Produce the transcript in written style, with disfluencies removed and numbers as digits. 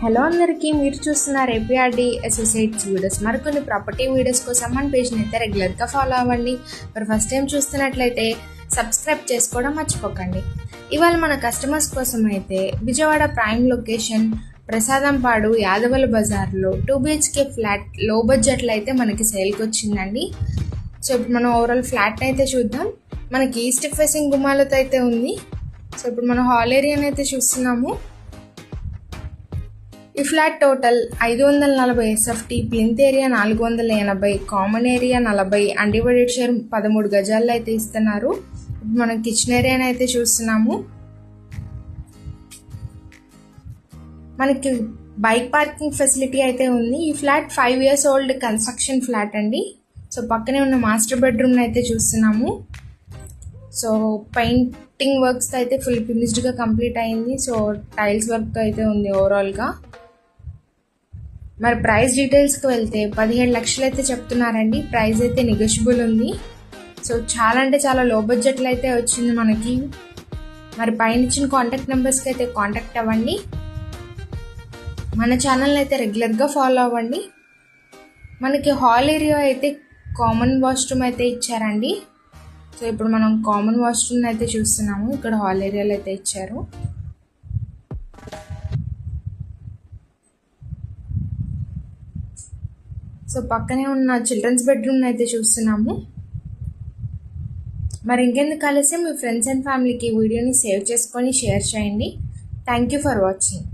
Hello అందరికీ, మీరు చూస్తున్నారు ఏపీఆర్డి అసోసియేట్స్ వీడియోస్. మరికొన్ని ప్రాపర్టీ వీడియోస్ కోసం మన పేజ్ని అయితే రెగ్యులర్గా ఫాలో అవ్వండి. మరి ఫస్ట్ టైం చూస్తున్నట్లయితే సబ్స్క్రైబ్ చేసుకోవడం మర్చిపోకండి. ఇవాళ మన కస్టమర్స్ కోసం అయితే విజయవాడ ప్రైమ్ లొకేషన్ ప్రసాదంపాడు యాదవల బజార్లో 2 BHK ఫ్లాట్ లో బడ్జెట్లో అయితే మనకి సేల్కి వచ్చిందండి. సో ఇప్పుడు మనం ఓవరాల్ ఫ్లాట్ అయితే చూద్దాం. మనకి ఈస్ట్ ఫేసింగ్ గుమ్మాలతో అయితే ఉంది. సో ఇప్పుడు మనం హాల్ ఏరియాని అయితే చూస్తున్నాము. ఈ flat total 540 SFT, plinth area 480, common area 40, undivided share 13 గజాల్లో అయితే ఇస్తున్నారు. మనం కిచెన్ ఏరియాని అయితే చూస్తున్నాము. మనకి బైక్ పార్కింగ్ ఫెసిలిటీ అయితే ఉంది. ఈ flat 5 years old construction flat అండి. సో పక్కనే ఉన్న మాస్టర్ బెడ్రూమ్ని అయితే చూస్తున్నాము. సో పెయింటింగ్ వర్క్స్ అయితే ఫుల్ ఫినిష్డ్గా కంప్లీట్ అయింది. సో టైల్స్ వర్క్ అయితే ఉంది ఓవరాల్గా. మరి ప్రైస్ డీటెయిల్స్కి వెళ్తే 17 లక్షలు అయితే చెప్తున్నారండి. ప్రైస్ అయితే నెగోషియబుల్ ఉంది. సో చాలా అంటే చాలా లో బడ్జెట్లో అయితే వచ్చింది మనకి. మరి పైన ఇచ్చిన కాంటాక్ట్ నెంబర్స్కి అయితే కాంటాక్ట్ అవ్వండి. మన ఛానల్ని అయితే రెగ్యులర్గా ఫాలో అవ్వండి. మనకి హాల్ ఏరియా అయితే కామన్ వాష్రూమ్ అయితే ఇచ్చారండి. సో ఇప్పుడు మనం కామన్ వాష్రూమ్ అయితే చూస్తున్నాము. ఇక్కడ హాల్ ఏరియాలో అయితే ఇచ్చారు. సో పక్కనే ఉన్న చిల్డ్రన్స్ బెడ్రూమ్ని అయితే చూస్తున్నాము. మరి ఇంకెందుకు కలిసి మీ ఫ్రెండ్స్ అండ్ ఫ్యామిలీకి వీడియోని సేవ్ చేసుకొని షేర్ చేయండి. Thank you for watching.